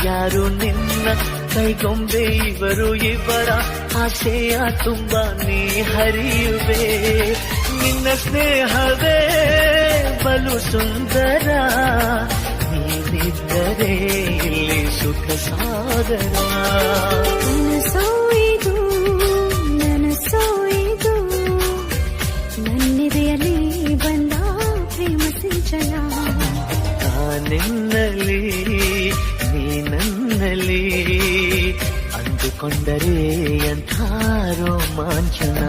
ಯಾರು ನಿನ್ನ ಕೈಗೊಂಬೆ ಇವರು ಇವರ ಆಸೆಯ ತುಂಬ ನೀ ಹರಿಯುವೆ ನಿನ್ನ ಸ್ನೇಹವೇ ಬಲು ಸುಂದರ ನೀನಿದ್ದರೆ ಇಲ್ಲಿ ಸುಖ ಸಾಗರ ನನಸೋಯಿದು ನನಸೋಯಿದು ನನ್ನೆದೆಯಲ್ಲಿ ಬಂದ ಪ್ರೇಮ ಸಿಂಚನ ನಿನ್ನಲ್ಲಿ ನೀ ನನ್ನಲ್ಲಿ ಅಂದುಕೊಂಡರೆ ಎಂಥ ರೋಮಾಂಚನ